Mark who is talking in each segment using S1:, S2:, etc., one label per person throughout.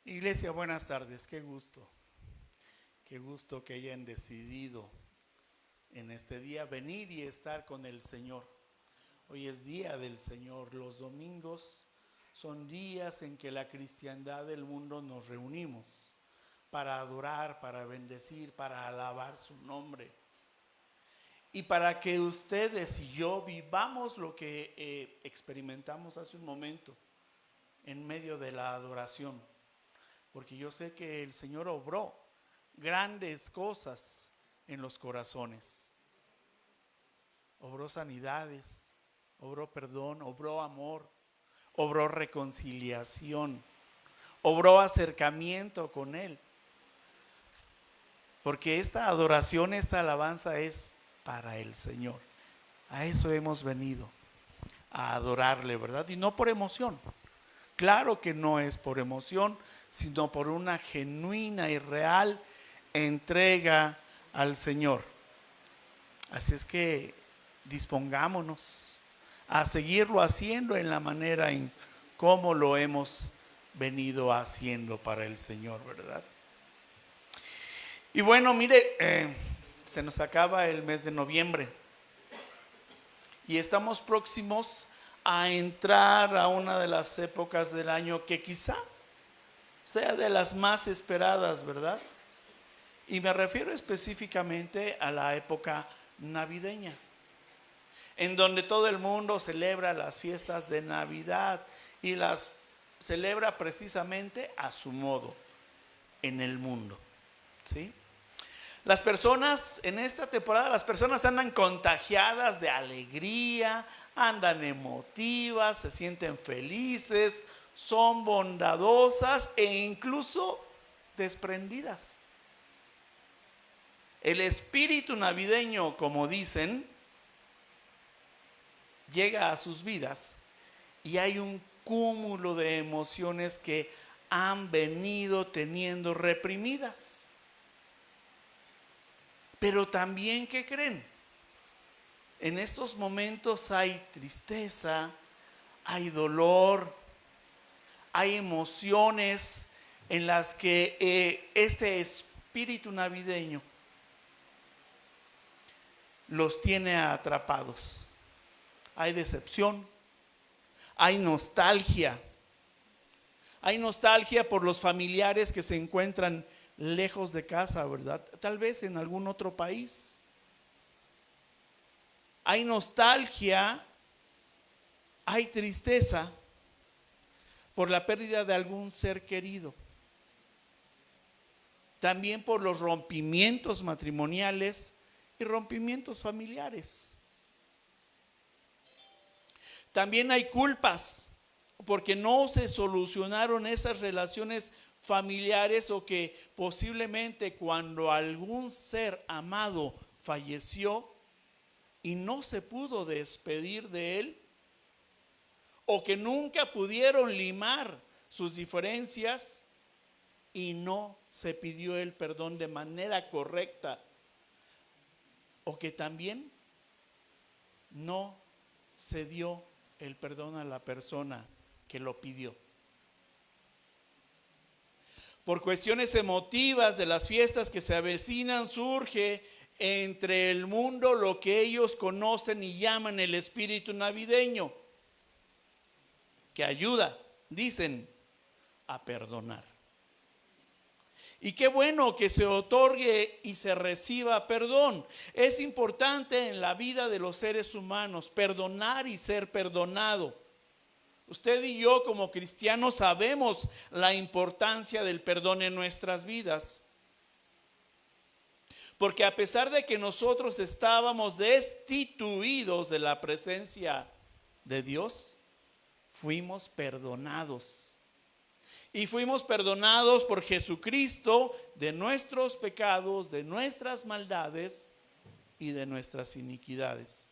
S1: Iglesia, buenas tardes. Qué gusto que hayan decidido en este día venir y estar con el Señor. Hoy es día del Señor. Los domingos son días en que la cristiandad del mundo nos reunimos para adorar, para bendecir, para alabar su nombre. Y para que ustedes y yo vivamos lo que experimentamos hace un momento en medio de la adoración. Porque yo sé que el Señor obró grandes cosas en los corazones. Obró sanidades, obró perdón, obró amor, obró reconciliación, obró acercamiento con Él. Porque esta adoración, esta alabanza es para el Señor. A eso hemos venido, a adorarle, ¿verdad? Y no por emoción. Claro que no es por emoción, sino por una genuina y real entrega al Señor. Así es que dispongámonos a seguirlo haciendo en la manera en cómo lo hemos venido haciendo para el Señor, ¿verdad? Y bueno, mire, se nos acaba el mes de noviembre y estamos próximos a entrar a una de las épocas del año que quizá sea de las más esperadas, ¿verdad? Y me refiero específicamente a la época navideña, en donde todo el mundo celebra las fiestas de Navidad y las celebra precisamente a su modo en el mundo, ¿sí? Las personas en esta temporada, las personas andan contagiadas de alegría, andan emotivas, se sienten felices, son bondadosas e incluso desprendidas. El espíritu navideño, como dicen, llega a sus vidas y hay un cúmulo de emociones que han venido teniendo reprimidas. Pero también, ¿qué creen? En estos momentos hay tristeza, hay dolor, hay emociones en las que este espíritu navideño los tiene atrapados. Hay decepción, hay nostalgia por los familiares que se encuentran lejos de casa, ¿verdad? Tal vez en algún otro país. Hay nostalgia, hay tristeza por la pérdida de algún ser querido. También por los rompimientos matrimoniales y rompimientos familiares. También hay culpas porque no se solucionaron esas relaciones familiares o que posiblemente cuando algún ser amado falleció y no se pudo despedir de él, o que nunca pudieron limar sus diferencias y no se pidió el perdón de manera correcta, o que también no se dio el perdón a la persona que lo pidió. Por cuestiones emotivas de las fiestas que se avecinan, surge entre el mundo lo que ellos conocen y llaman el espíritu navideño, que ayuda, dicen, a perdonar. Y qué bueno que se otorgue y se reciba perdón. Es importante en la vida de los seres humanos perdonar y ser perdonado. Usted y yo como cristianos sabemos la importancia del perdón en nuestras vidas. Porque a pesar de que nosotros estábamos destituidos de la presencia de Dios, fuimos perdonados. Y fuimos perdonados por Jesucristo de nuestros pecados, de nuestras maldades y de nuestras iniquidades.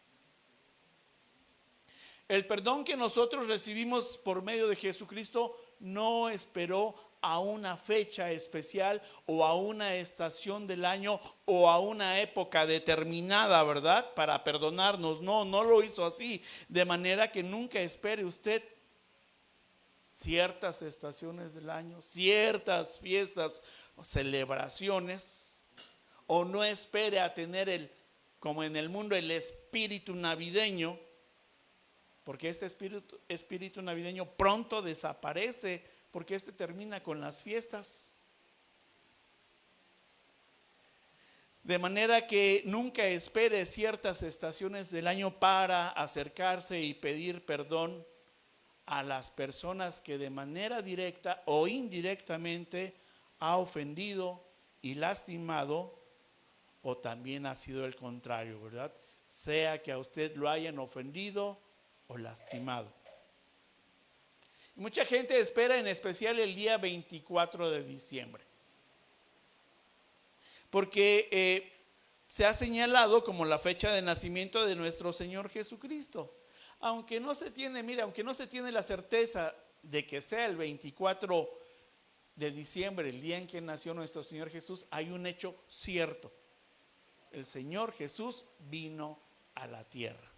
S1: El perdón que nosotros recibimos por medio de Jesucristo no esperó a una fecha especial o a una estación del año o a una época determinada, ¿verdad? Para perdonarnos. No lo hizo así. De manera que nunca espere usted ciertas estaciones del año, ciertas fiestas o celebraciones, o no espere a tener como en el mundo, el espíritu navideño, porque este espíritu navideño pronto desaparece, porque termina con las fiestas. De manera que nunca espere ciertas estaciones del año para acercarse y pedir perdón a las personas que de manera directa o indirectamente ha ofendido y lastimado, o también ha sido el contrario, ¿verdad? Sea que a usted lo hayan ofendido o lastimado. Mucha gente espera en especial el día 24 de diciembre. Porque se ha señalado como la fecha de nacimiento de nuestro Señor Jesucristo. Aunque no se tiene la certeza de que sea el 24 de diciembre, el día en que nació nuestro Señor Jesús, hay un hecho cierto. El Señor Jesús vino a la tierra.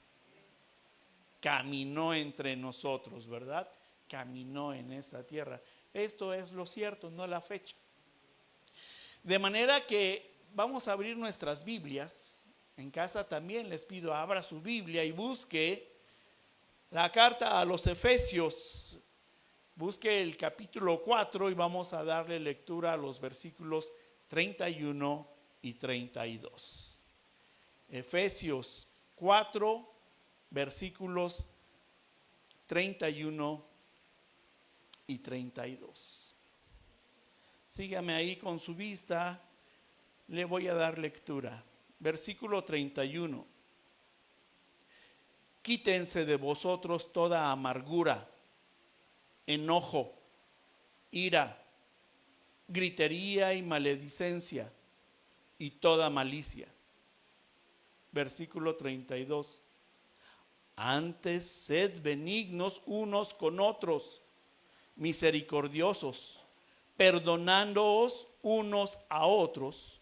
S1: Caminó entre nosotros, ¿verdad? Caminó en esta tierra. Esto es lo cierto, no la fecha. De manera que vamos a abrir nuestras Biblias. En casa también les pido, abra su Biblia y busque la carta a los Efesios. Busque el capítulo 4 y vamos a darle lectura a los versículos 31 y 32. Efesios 4, versículos 31 y 32. Sígame ahí con su vista, le voy a dar lectura. Versículo 31. Quítense de vosotros toda amargura, enojo, ira, gritería y maledicencia y toda malicia. Versículo 32. Antes sed benignos unos con otros, misericordiosos, perdonándoos unos a otros,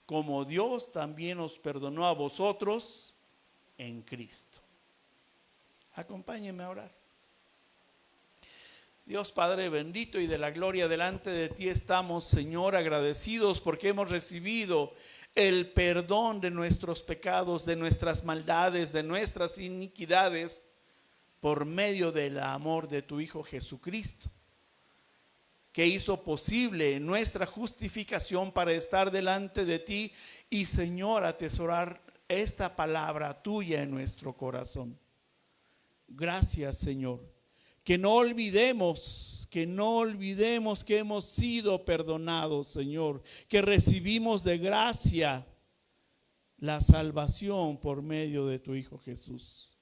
S1: como Dios también os perdonó a vosotros en Cristo. Acompáñenme a orar. Dios Padre bendito y de la gloria, delante de ti estamos, Señor, agradecidos porque hemos recibido el perdón de nuestros pecados, de nuestras maldades, de nuestras iniquidades, por medio del amor de tu Hijo Jesucristo, que hizo posible nuestra justificación para estar delante de ti y, Señor, atesorar esta palabra tuya en nuestro corazón. Gracias, Señor. Que no olvidemos que hemos sido perdonados, Señor, que recibimos de gracia la salvación por medio de tu Hijo Jesús.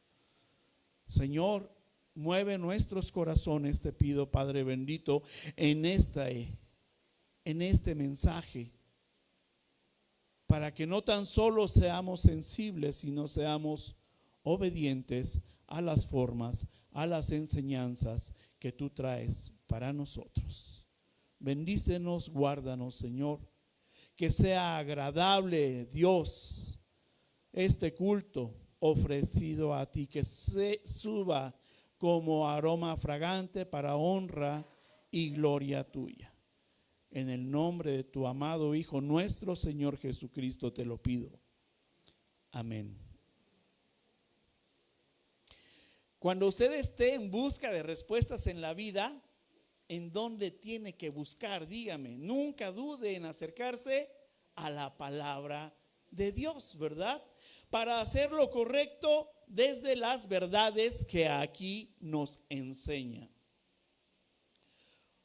S1: Señor, mueve nuestros corazones, te pido, Padre bendito, en este mensaje, para que no tan solo seamos sensibles, sino seamos obedientes a las formas, a las enseñanzas que tú traes para nosotros. Bendícenos, guárdanos, Señor, que sea agradable, Dios, este culto ofrecido a ti, que se suba como aroma fragante para honra y gloria tuya. En el nombre de tu amado Hijo, nuestro Señor Jesucristo, te lo pido. Amén. Cuando usted esté en busca de respuestas en la vida, ¿en dónde tiene que buscar? Dígame, nunca dude en acercarse a la palabra de Dios, ¿verdad? Para hacer lo correcto desde las verdades que aquí nos enseña.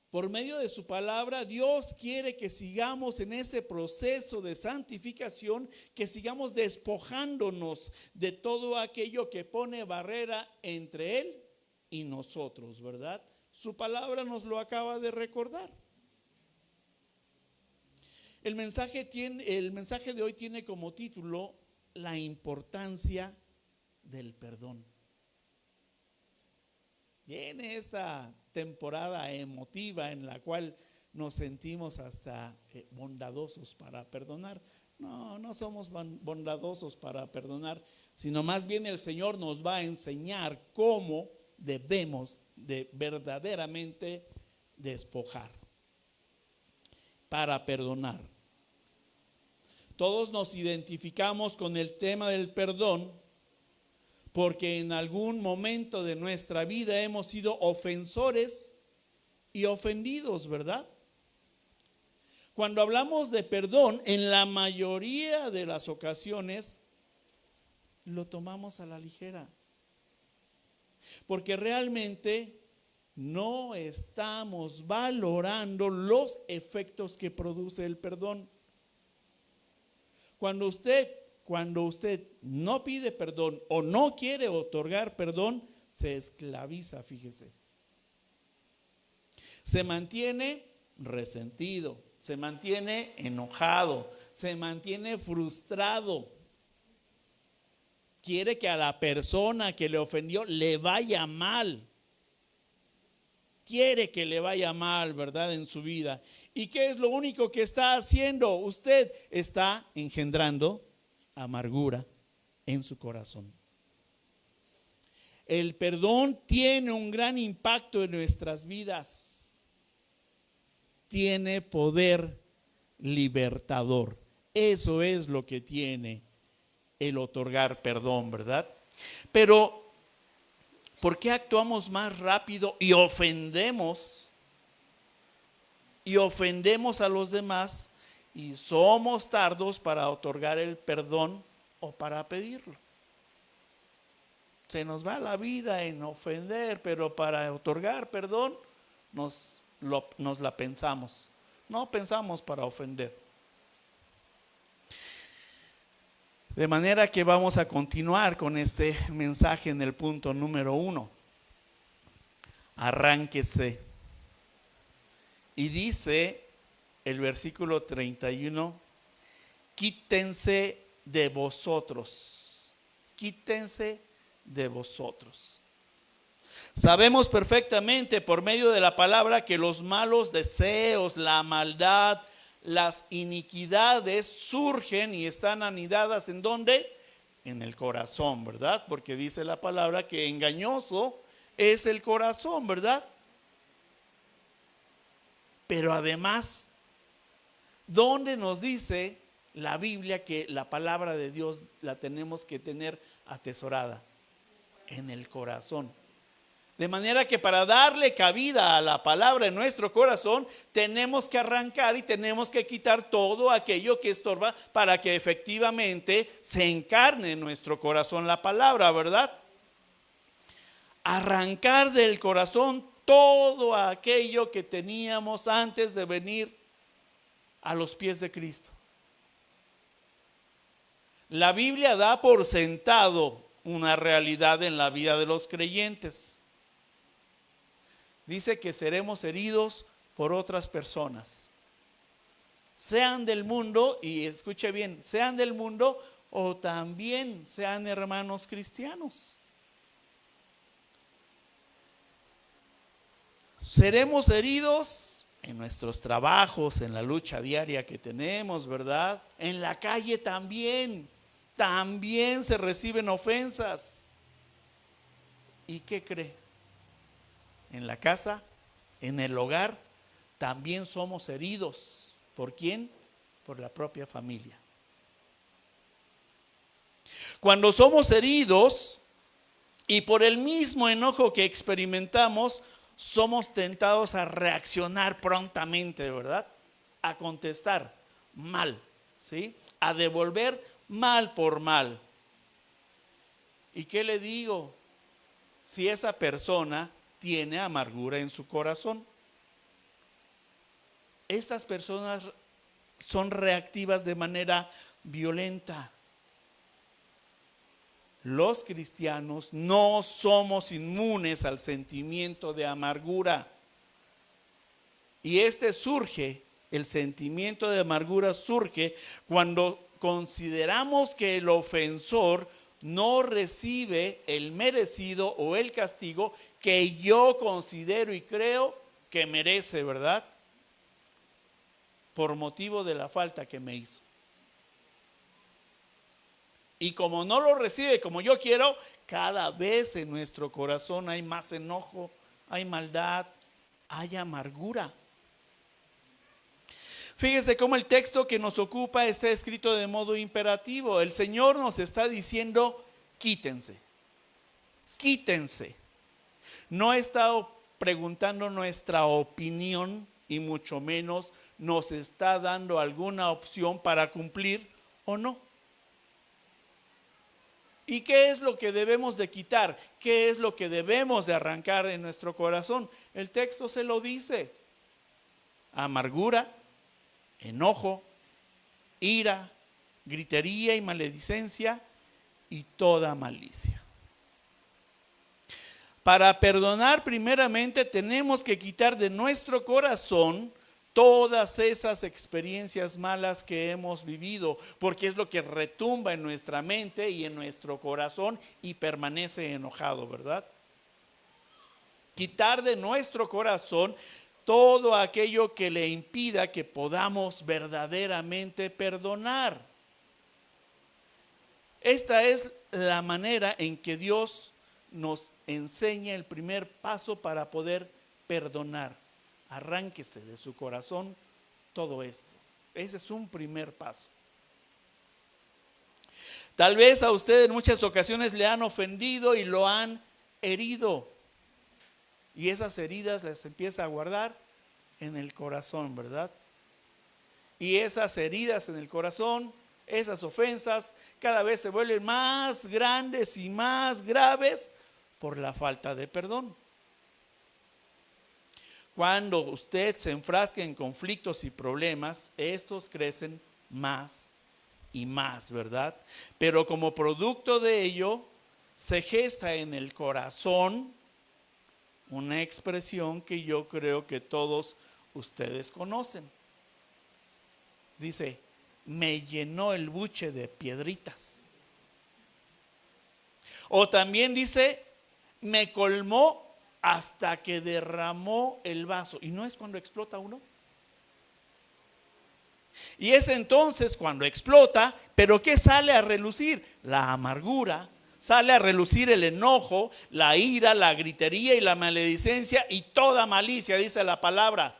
S1: Por medio de su palabra, Dios quiere que sigamos en ese proceso de santificación, que sigamos despojándonos de todo aquello que pone barrera entre Él y nosotros, ¿verdad? Su palabra nos lo acaba de recordar. El mensaje de hoy tiene como título la importancia del perdón. Viene esta temporada emotiva en la cual nos sentimos hasta bondadosos para perdonar. No somos bondadosos para perdonar, sino más bien el Señor nos va a enseñar cómo debemos de verdaderamente despojar para perdonar. Todos nos identificamos con el tema del perdón porque en algún momento de nuestra vida hemos sido ofensores y ofendidos, ¿verdad? Cuando hablamos de perdón, en la mayoría de las ocasiones lo tomamos a la ligera, porque realmente no estamos valorando los efectos que produce el perdón. Cuando usted no pide perdón o no quiere otorgar perdón, se esclaviza, fíjese. Se mantiene resentido, se mantiene enojado, se mantiene frustrado. Quiere que a la persona que le ofendió le vaya mal. Quiere que le vaya mal, ¿verdad? En su vida. ¿Y qué es lo único que está haciendo? Usted está engendrando amargura en su corazón. El perdón tiene un gran impacto en nuestras vidas. Tiene poder libertador. Eso es lo que tiene el otorgar perdón, ¿verdad? Pero ¿por qué actuamos más rápido y ofendemos a los demás y somos tardos para otorgar el perdón o para pedirlo? Se nos va la vida en ofender, pero para otorgar perdón nos la pensamos. No pensamos para ofender. De manera que vamos a continuar con este mensaje en el punto número 1. Arránquese. Y dice el versículo 31, quítense de vosotros. Quítense de vosotros. Sabemos perfectamente por medio de la palabra que los malos deseos, la maldad, las iniquidades surgen y están anidadas ¿en dónde? En el corazón, ¿verdad? Porque dice la palabra que engañoso es el corazón, ¿verdad? Pero además, ¿dónde nos dice la Biblia que la palabra de Dios la tenemos que tener atesorada? En el corazón. De manera que para darle cabida a la palabra en nuestro corazón, tenemos que arrancar y tenemos que quitar todo aquello que estorba para que efectivamente se encarne en nuestro corazón la palabra, ¿verdad? Arrancar del corazón todo aquello que teníamos antes de venir a los pies de Cristo. La Biblia da por sentado una realidad en la vida de los creyentes. Dice que seremos heridos por otras personas. Sean del mundo, y escuche bien, sean del mundo o también sean hermanos cristianos. Seremos heridos en nuestros trabajos, en la lucha diaria que tenemos, ¿verdad? En la calle también se reciben ofensas. ¿Y qué cree? En la casa, en el hogar, también somos heridos. ¿Por quién? Por la propia familia. Cuando somos heridos y por el mismo enojo que experimentamos, somos tentados a reaccionar prontamente, ¿verdad? A contestar mal, ¿sí? A devolver mal por mal. ¿Y qué le digo? Si esa persona tiene amargura en su corazón. Estas personas son reactivas de manera violenta. Los cristianos no somos inmunes al sentimiento de amargura. Y el sentimiento de amargura surge cuando consideramos que el ofensor no recibe el merecido o el castigo que yo considero y creo que merece, ¿verdad? Por motivo de la falta que me hizo. Y como no lo recibe como yo quiero, cada vez en nuestro corazón hay más enojo, hay maldad, hay amargura. Fíjese cómo el texto que nos ocupa está escrito de modo imperativo. El Señor nos está diciendo, quítense, quítense. No está preguntando nuestra opinión y mucho menos nos está dando alguna opción para cumplir o no. ¿Y qué es lo que debemos de quitar? ¿Qué es lo que debemos de arrancar en nuestro corazón? El texto se lo dice. Amargura, enojo, ira, gritería y maledicencia y toda malicia. Para perdonar, primeramente tenemos que quitar de nuestro corazón todas esas experiencias malas que hemos vivido, porque es lo que retumba en nuestra mente y en nuestro corazón y permanece enojado, ¿verdad? Quitar de nuestro corazón todo aquello que le impida que podamos verdaderamente perdonar. Esta es la manera en que Dios nos enseña el primer paso para poder perdonar. Arránquese de su corazón todo esto. Ese es un primer paso. Tal vez a usted en muchas ocasiones le han ofendido y lo han herido. Y esas heridas las empieza a guardar en el corazón, ¿verdad? Y esas heridas en el corazón, esas ofensas, cada vez se vuelven más grandes y más graves por la falta de perdón. Cuando usted se enfrasca en conflictos y problemas, estos crecen más y más, ¿verdad? Pero como producto de ello, se gesta en el corazón una expresión que yo creo que todos ustedes conocen. Dice, me llenó el buche de piedritas. O también dice, me colmó hasta que derramó el vaso. ¿Y no es cuando explota uno? Y es entonces cuando explota, pero ¿qué sale a relucir? La amargura, sale a relucir el enojo, la ira, la gritería y la maledicencia y toda malicia, dice la palabra.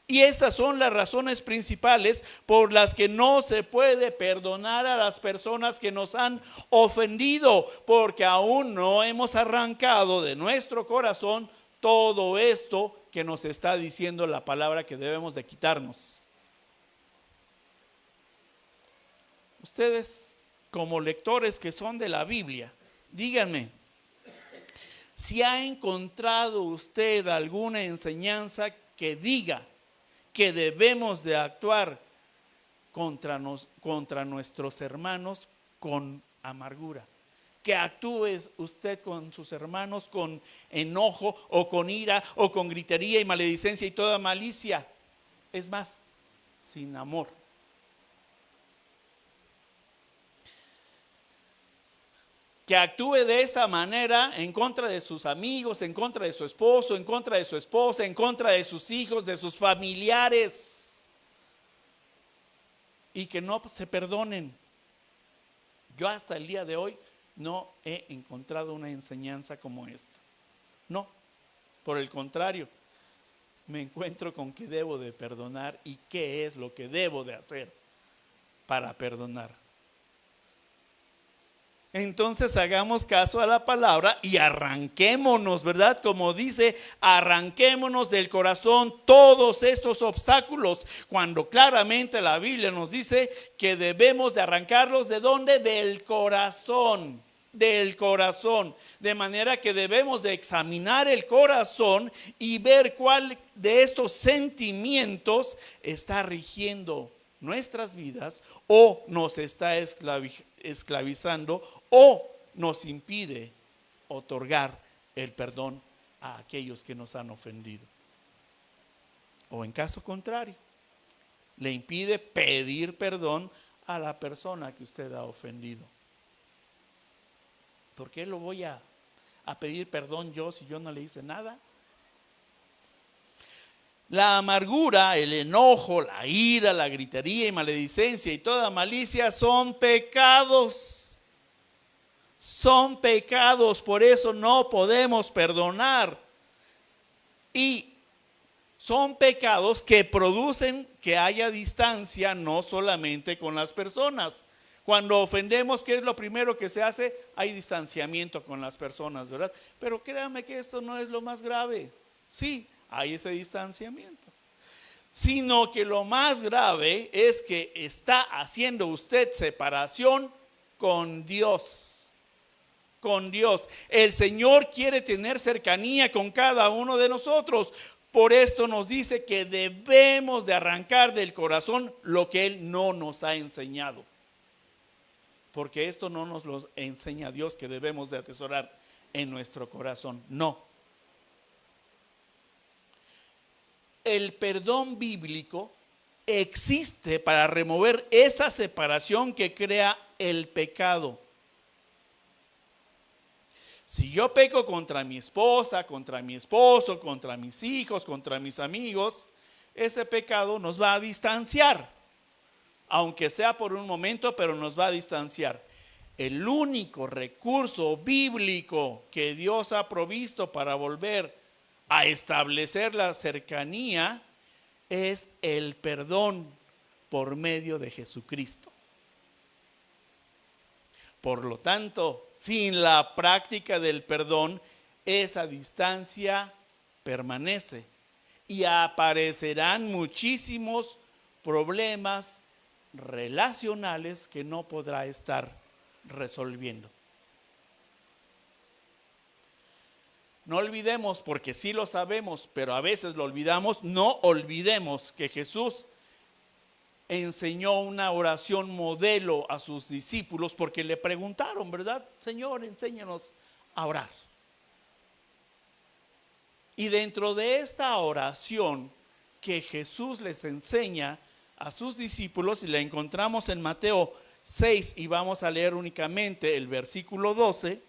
S1: Y estas son las razones principales por las que no se puede perdonar a las personas que nos han ofendido, porque aún no hemos arrancado de nuestro corazón todo esto que nos está diciendo la palabra que debemos de quitarnos. Ustedes, como lectores que son de la Biblia, díganme, si ha encontrado usted alguna enseñanza que diga que debemos de actuar contra nuestros hermanos con amargura. Que actúe usted con sus hermanos con enojo o con ira o con gritería y maledicencia y toda malicia. Es más, sin amor. Que actúe de esta manera en contra de sus amigos, en contra de su esposo, en contra de su esposa, en contra de sus hijos, de sus familiares. Y que no se perdonen. Yo hasta el día de hoy no he encontrado una enseñanza como esta. No, por el contrario, me encuentro con que debo de perdonar y qué es lo que debo de hacer para perdonar. Entonces hagamos caso a la palabra y arranquémonos, ¿verdad? Como dice, arranquémonos del corazón todos estos obstáculos, cuando claramente la Biblia nos dice que debemos de arrancarlos. ¿De dónde? Del corazón, del corazón. De manera que debemos de examinar el corazón y ver cuál de estos sentimientos está rigiendo nuestras vidas o nos está esclavizando o nos impide otorgar el perdón a aquellos que nos han ofendido. O en caso contrario, le impide pedir perdón a la persona que usted ha ofendido. ¿Por qué lo voy a pedir perdón yo si yo no le hice nada? La amargura, el enojo, la ira, la gritería y maledicencia y toda malicia son pecados. Son pecados, por eso no podemos perdonar. Y son pecados que producen que haya distancia, no solamente con las personas. Cuando ofendemos, ¿qué es lo primero que se hace? Hay distanciamiento con las personas, ¿verdad? Pero créanme que esto no es lo más grave. Sí, hay ese distanciamiento. Sino que lo más grave es que está haciendo usted separación con Dios. Con Dios. El Señor quiere tener cercanía con cada uno de nosotros. Por esto nos dice que debemos de arrancar del corazón lo que Él no nos ha enseñado. Porque esto no nos lo enseña Dios, que debemos de atesorar en nuestro corazón. No. El perdón bíblico existe para remover esa separación que crea el pecado. Si yo peco contra mi esposa, contra mi esposo, contra mis hijos, contra mis amigos, ese pecado nos va a distanciar, aunque sea por un momento, pero nos va a distanciar. El único recurso bíblico que Dios ha provisto para volver a establecer la cercanía es el perdón por medio de Jesucristo. Por lo tanto, sin la práctica del perdón, esa distancia permanece y aparecerán muchísimos problemas relacionales que no podrá estar resolviendo. No olvidemos, porque sí lo sabemos, pero a veces lo olvidamos, no olvidemos que Jesús enseñó una oración modelo a sus discípulos porque le preguntaron, ¿verdad? Señor, enséñanos a orar. Y dentro de esta oración que Jesús les enseña a sus discípulos, y la encontramos en Mateo 6, y vamos a leer únicamente el versículo 12,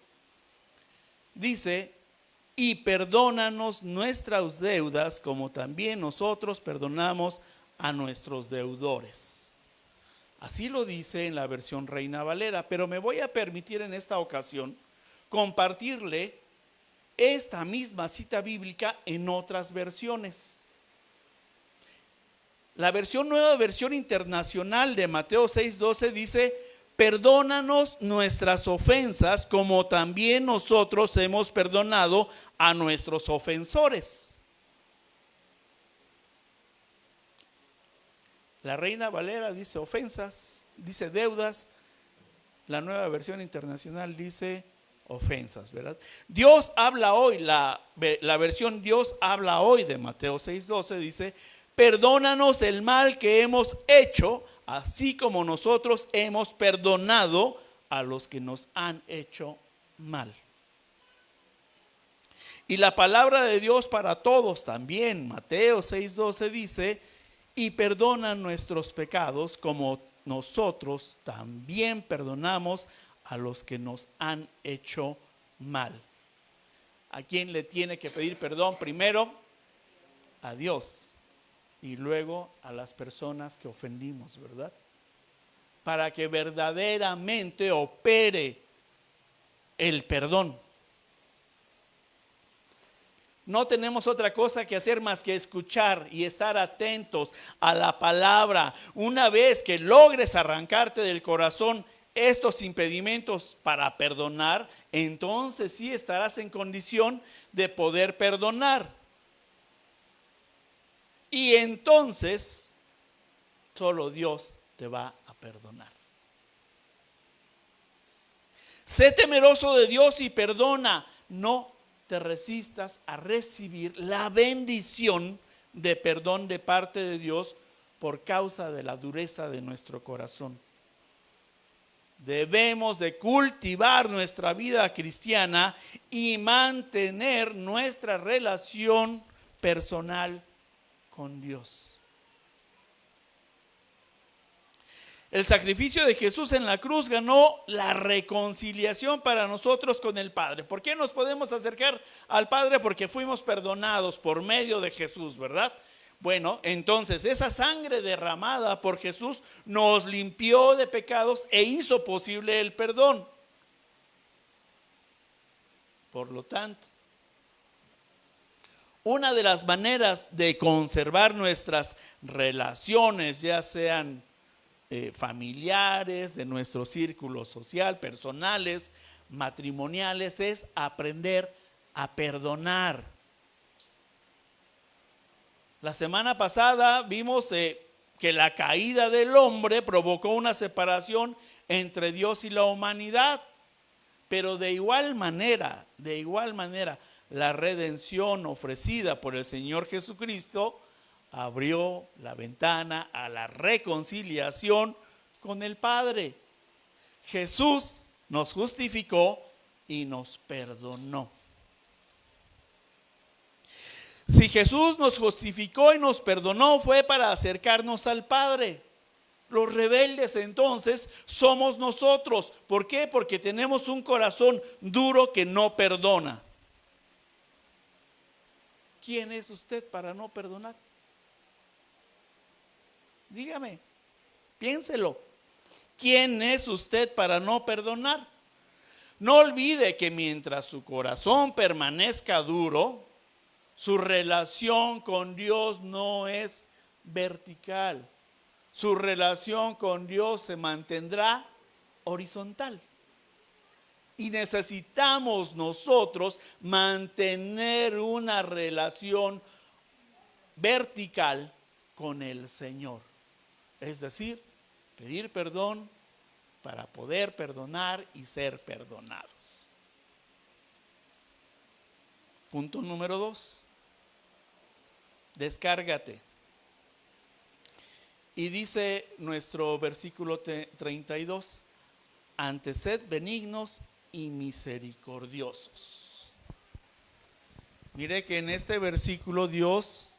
S1: dice: y perdónanos nuestras deudas como también nosotros perdonamos a nuestros deudores. Así lo dice en la versión Reina Valera, pero me voy a permitir en esta ocasión compartirle esta misma cita bíblica en otras versiones. La nueva versión internacional de Mateo 6:12 dice: perdónanos nuestras ofensas como también nosotros hemos perdonado a nuestros ofensores. La Reina Valera dice ofensas, dice deudas. La nueva versión internacional dice ofensas, ¿verdad? Dios habla hoy, la versión Dios habla hoy de Mateo 6:12 dice: perdónanos el mal que hemos hecho, así como nosotros hemos perdonado a los que nos han hecho mal. Y la palabra de Dios para todos también, Mateo 6:12 dice: y perdona nuestros pecados como nosotros también perdonamos a los que nos han hecho mal. ¿A quién le tiene que pedir perdón primero? A Dios. Y luego a las personas que ofendimos, ¿verdad? Para que verdaderamente opere el perdón. No tenemos otra cosa que hacer más que escuchar y estar atentos a la palabra. Una vez que logres arrancarte del corazón estos impedimentos para perdonar, entonces sí estarás en condición de poder perdonar. Y entonces solo Dios te va a perdonar. Sé temeroso de Dios y perdona. No te resistas a recibir la bendición de perdón de parte de Dios por causa de la dureza de nuestro corazón. Debemos de cultivar nuestra vida cristiana y mantener nuestra relación personal con Dios. El sacrificio de Jesús en la cruz ganó la reconciliación para nosotros con el Padre. ¿Por qué nos podemos acercar al Padre? Porque fuimos perdonados por medio de Jesús, ¿verdad? Bueno, entonces esa sangre derramada por Jesús nos limpió de pecados e hizo posible el perdón. Por lo tanto, una de las maneras de conservar nuestras relaciones, ya sean familiares, de nuestro círculo social, personales, matrimoniales, es aprender a perdonar. La semana pasada vimos que la caída del hombre provocó una separación entre Dios y la humanidad, pero de igual manera, la redención ofrecida por el Señor Jesucristo abrió la ventana a la reconciliación con el Padre. Jesús nos justificó y nos perdonó. Si Jesús nos justificó y nos perdonó, fue para acercarnos al Padre. Los rebeldes entonces somos nosotros. ¿Por qué? Porque tenemos un corazón duro que no perdona. ¿Quién es usted para no perdonar? Dígame, piénselo. ¿Quién es usted para no perdonar? No olvide que mientras su corazón permanezca duro, su relación con Dios no es vertical. Su relación con Dios se mantendrá horizontal. Y necesitamos nosotros mantener una relación vertical con el Señor. Es decir, pedir perdón para poder perdonar y ser perdonados. Punto número 2. Descárgate. Y dice nuestro versículo 32, antes sed benignos y misericordiosos. Mire que en este versículo Dios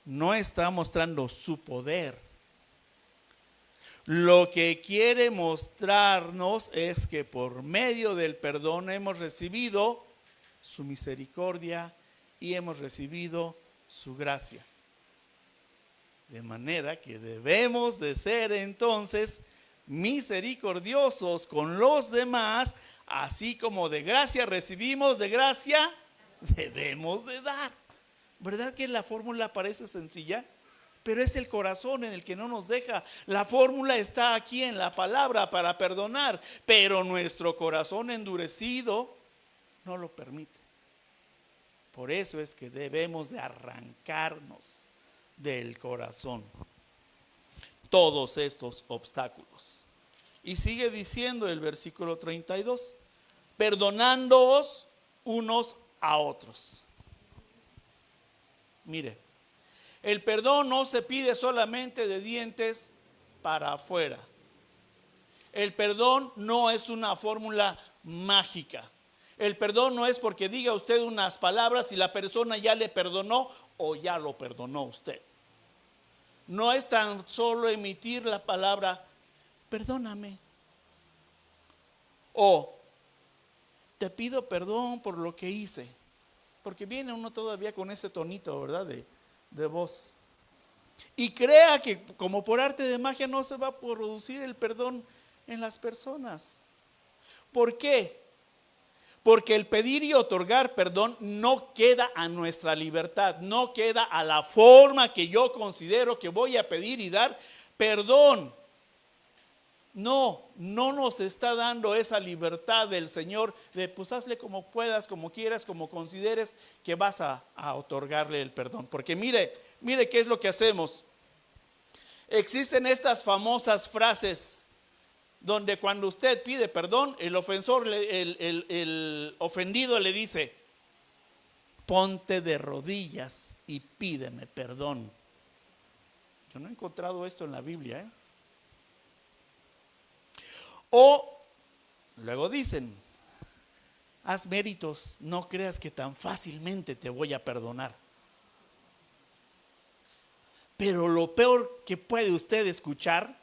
S1: no está mostrando su poder. Lo que quiere mostrarnos es que por medio del perdón hemos recibido su misericordia y hemos recibido su gracia. De manera que debemos de ser entonces misericordiosos con los demás, así como de gracia recibimos, de gracia debemos de dar. ¿Verdad que la fórmula parece sencilla? Pero es el corazón en el que no nos deja. La fórmula está aquí en la palabra para perdonar, pero nuestro corazón endurecido no lo permite. Por eso es que debemos de arrancarnos del corazón todos estos obstáculos. Y sigue diciendo el versículo 32, perdonándoos unos a otros. Mire, el perdón no se pide solamente de dientes para afuera. El perdón no es una fórmula mágica. El perdón no es porque diga usted unas palabras y la persona ya le perdonó o ya lo perdonó usted. No es tan solo emitir la palabra, perdóname. O te pido perdón por lo que hice. Porque viene uno todavía con ese tonito, ¿verdad? De voz. Y crea que como por arte de magia no se va a producir el perdón en las personas. ¿Por qué? Porque el pedir y otorgar perdón no queda a nuestra libertad, no queda a la forma que yo considero que voy a pedir y dar perdón. No nos está dando esa libertad del Señor de pues hazle como puedas, como quieras, como consideres que vas a otorgarle el perdón. Porque mire qué es lo que hacemos. Existen estas famosas frases donde cuando usted pide perdón, el ofensor, el ofendido le dice, ponte de rodillas y pídeme perdón. Yo no he encontrado esto en la Biblia, ¿eh? O luego dicen, haz méritos, no creas que tan fácilmente te voy a perdonar. Pero lo peor que puede usted escuchar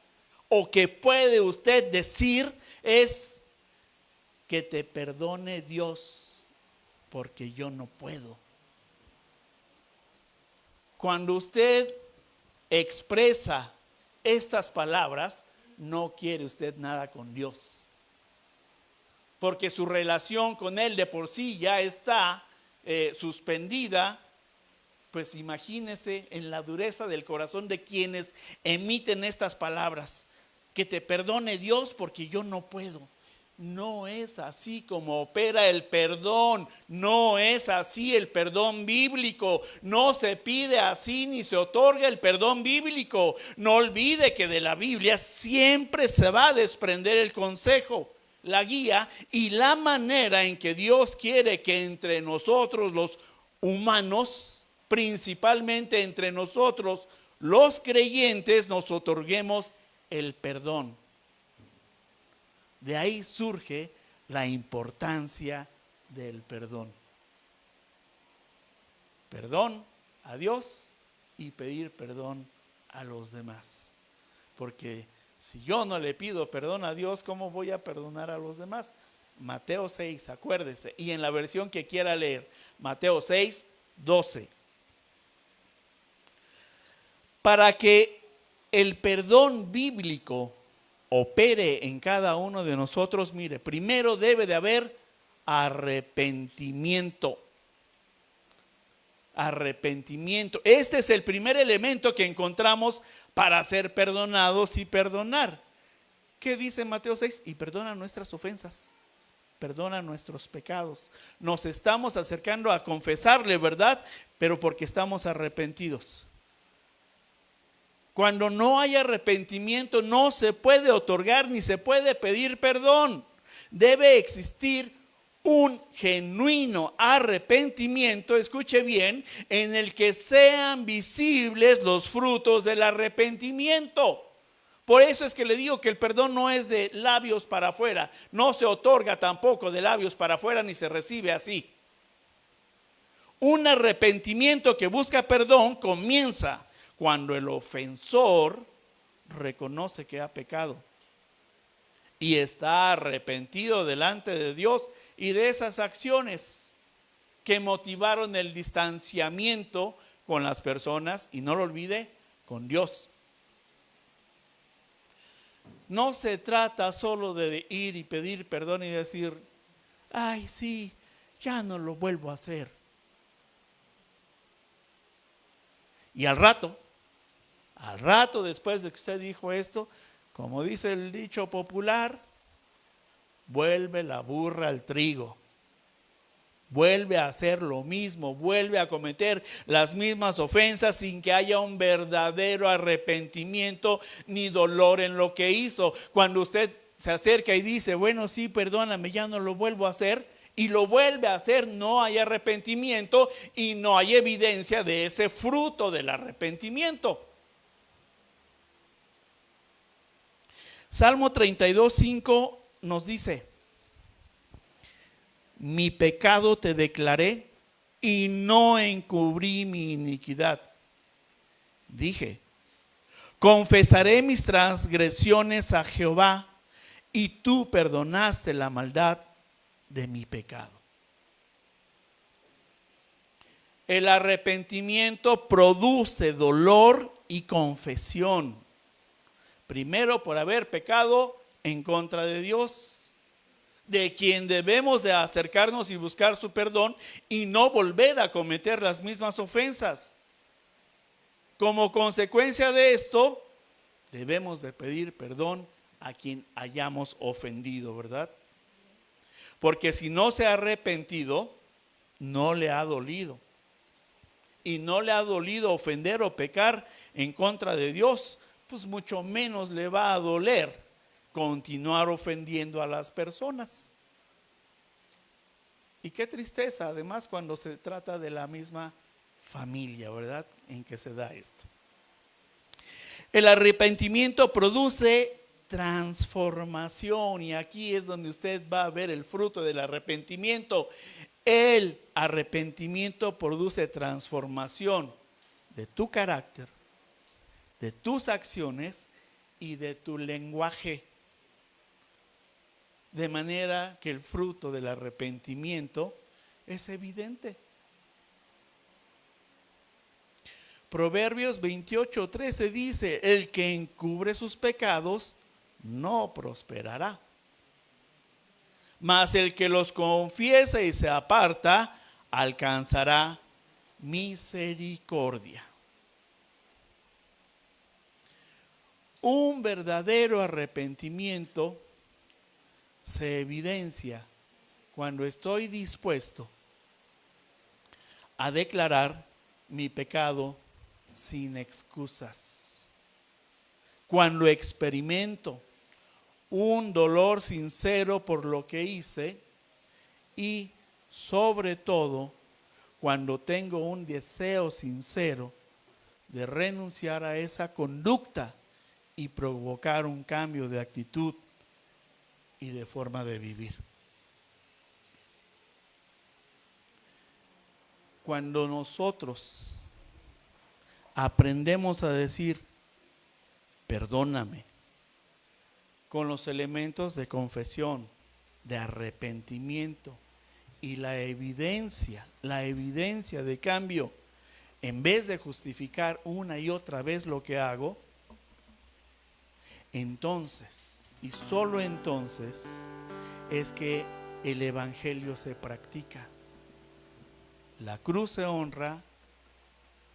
S1: o que puede usted decir es que te perdone Dios porque yo no puedo. Cuando usted expresa estas palabras, no quiere usted nada con Dios, porque su relación con Él de por sí ya está suspendida. Pues imagínese en la dureza del corazón de quienes emiten estas palabras: que te perdone Dios porque yo no puedo. No es así como opera el perdón, no es así el perdón bíblico, no se pide así ni se otorga el perdón bíblico. No olvide que de la Biblia siempre se va a desprender el consejo, la guía y la manera en que Dios quiere que entre nosotros los humanos, principalmente entre nosotros los creyentes, nos otorguemos el perdón. De ahí surge la importancia del perdón. Perdón a Dios y pedir perdón a los demás. Porque si yo no le pido perdón a Dios, ¿cómo voy a perdonar a los demás? Mateo 6, acuérdese. Y en la versión que quiera leer, Mateo 6, 12. Para que el perdón bíblico opere en cada uno de nosotros, mire, primero debe de haber arrepentimiento. Arrepentimiento. Este es el primer elemento que encontramos para ser perdonados y perdonar. ¿Qué dice Mateo 6? Y perdona nuestras ofensas, perdona nuestros pecados. Nos estamos acercando a confesarle, ¿verdad? Pero porque estamos arrepentidos. Cuando no hay arrepentimiento, no se puede otorgar ni se puede pedir perdón. Debe existir un genuino arrepentimiento, escuche bien, en el que sean visibles los frutos del arrepentimiento. Por eso es que le digo que el perdón no es de labios para afuera, no se otorga tampoco de labios para afuera ni se recibe así. Un arrepentimiento que busca perdón comienza cuando el ofensor reconoce que ha pecado y está arrepentido delante de Dios y de esas acciones que motivaron el distanciamiento con las personas, y no lo olvide, con Dios. No se trata solo de ir y pedir perdón y decir: ay, sí, ya no lo vuelvo a hacer. Y al rato después de que usted dijo esto, como dice el dicho popular, vuelve la burra al trigo. Vuelve a hacer lo mismo, vuelve a cometer las mismas ofensas sin que haya un verdadero arrepentimiento ni dolor en lo que hizo. Cuando usted se acerca y dice: bueno, sí, perdóname, ya no lo vuelvo a hacer, y lo vuelve a hacer, no hay arrepentimiento y no hay evidencia de ese fruto del arrepentimiento. Salmo 32:5 nos dice: mi pecado te declaré y no encubrí mi iniquidad. Dije: confesaré mis transgresiones a Jehová, y tú perdonaste la maldad de mi pecado. El arrepentimiento produce dolor y confesión. Primero, por haber pecado en contra de Dios, de quien debemos de acercarnos y buscar su perdón y no volver a cometer las mismas ofensas. Como consecuencia de esto, debemos de pedir perdón a quien hayamos ofendido, ¿verdad? Porque si no se ha arrepentido, no le ha dolido. Y no le ha dolido ofender o pecar en contra de Dios, pues mucho menos le va a doler continuar ofendiendo a las personas. Y qué tristeza, además, cuando se trata de la misma familia, ¿verdad?, en que se da esto. El arrepentimiento produce transformación, y aquí es donde usted va a ver el fruto del arrepentimiento. El arrepentimiento produce transformación de tu carácter, de tus acciones y de tu lenguaje. De manera que el fruto del arrepentimiento es evidente. Proverbios 28:13 dice: el que encubre sus pecados no prosperará, mas el que los confiesa y se aparta alcanzará misericordia. Un verdadero arrepentimiento se evidencia cuando estoy dispuesto a declarar mi pecado sin excusas. Cuando experimento un dolor sincero por lo que hice y sobre todo cuando tengo un deseo sincero de renunciar a esa conducta y provocar un cambio de actitud y de forma de vivir. Cuando nosotros aprendemos a decir perdóname con los elementos de confesión, de arrepentimiento y la evidencia de cambio, en vez de justificar una y otra vez lo que hago, entonces, y solo entonces, es que el evangelio se practica. La cruz se honra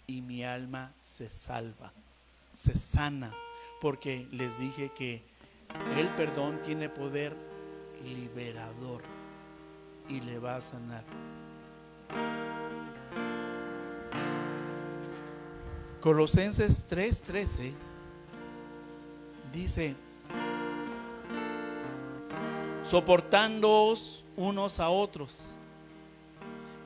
S1: y mi alma se salva, se sana, porque les dije que el perdón tiene poder liberador y le va a sanar. Colosenses 3:13 dice: soportándoos unos a otros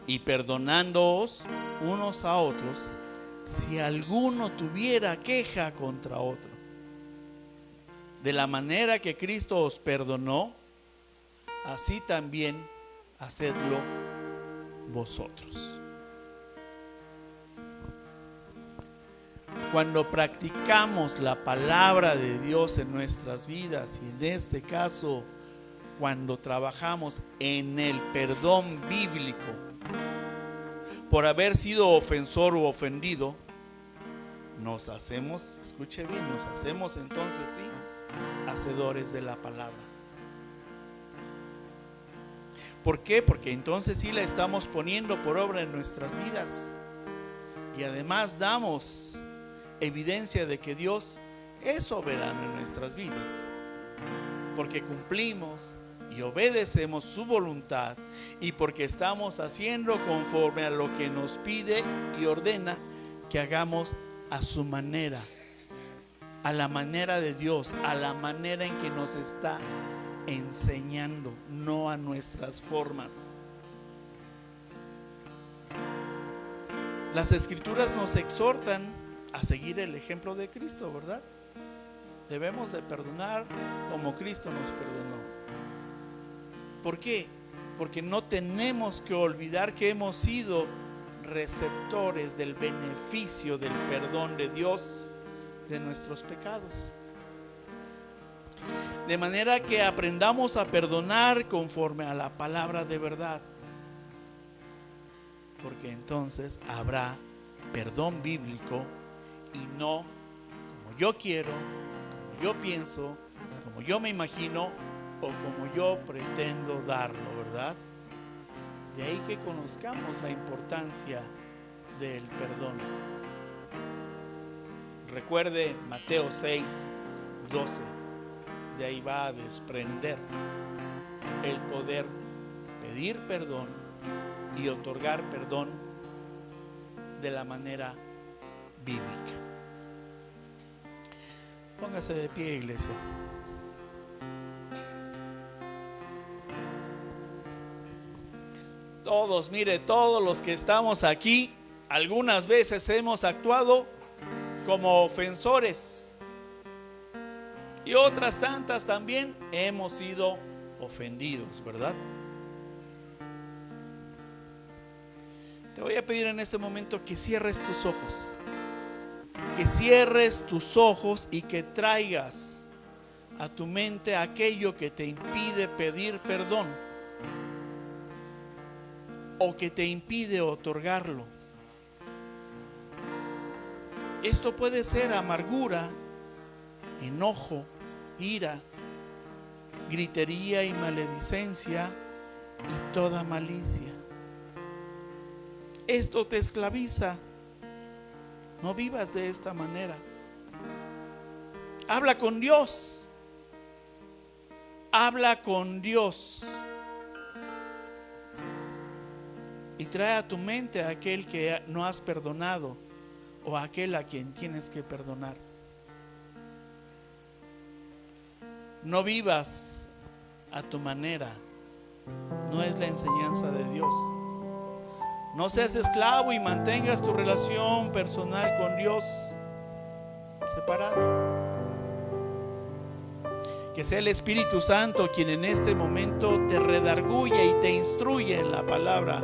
S1: y perdonándoos unos a otros si alguno tuviera queja contra otro. De la manera que Cristo os perdonó, así también hacedlo vosotros. Cuando practicamos la palabra de Dios en nuestras vidas, y en este caso cuando trabajamos en el perdón bíblico por haber sido ofensor u ofendido, nos hacemos, escuche bien, nos hacemos entonces sí hacedores de la palabra. ¿Por qué? Porque entonces sí la estamos poniendo por obra en nuestras vidas y además damos evidencia de que Dios es soberano en nuestras vidas, porque cumplimos y obedecemos su voluntad y porque estamos haciendo conforme a lo que nos pide y ordena que hagamos a su manera, a la manera de Dios, a la manera en que nos está enseñando, no a nuestras formas. Las Escrituras nos exhortan a seguir el ejemplo de Cristo, ¿verdad? Debemos de perdonar como Cristo nos perdonó. ¿Por qué? Porque no tenemos que olvidar que hemos sido receptores del beneficio del perdón de Dios de nuestros pecados. De manera que aprendamos a perdonar conforme a la palabra de verdad, porque entonces habrá perdón bíblico y no como yo quiero, como yo pienso, como yo me imagino o como yo pretendo darlo, ¿verdad? De ahí que conozcamos la importancia del perdón. Recuerde Mateo 6:12. De ahí va a desprender el poder pedir perdón y otorgar perdón de la manera bíblica. Póngase de pie, iglesia. Todos, mire, todos los que estamos aquí, algunas veces hemos actuado como ofensores y otras tantas también hemos sido ofendidos, ¿verdad? Te voy a pedir en este momento que cierres tus ojos, que cierres tus ojos y que traigas a tu mente aquello que te impide pedir perdón o que te impide otorgarlo. Esto puede ser amargura, enojo, ira, gritería y maledicencia y toda malicia. Esto te esclaviza. No vivas de esta manera. Habla con Dios. Habla con Dios. Y trae a tu mente a aquel que no has perdonado o a aquel a quien tienes que perdonar. No vivas a tu manera. No es la enseñanza de Dios. No seas esclavo y mantengas tu relación personal con Dios separada. Que sea el Espíritu Santo quien en este momento te redarguya y te instruya en la palabra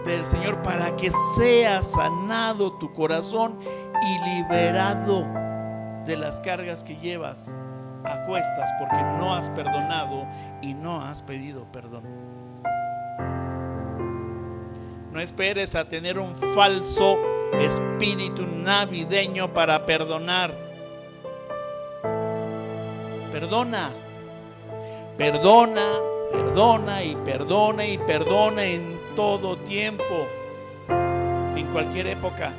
S1: del Señor para que sea sanado tu corazón y liberado de las cargas que llevas a cuestas porque no has perdonado y no has pedido perdón. No esperes a tener un falso espíritu navideño para perdonar. Perdona, perdona, perdona y perdona y perdona en todo tiempo, en cualquier época.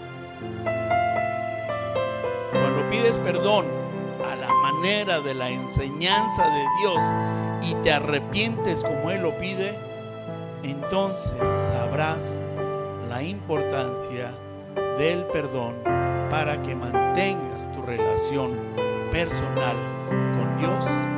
S1: Cuando pides perdón a la manera de la enseñanza de Dios y te arrepientes como Él lo pide, entonces sabrás la importancia del perdón para que mantengas tu relación personal con Dios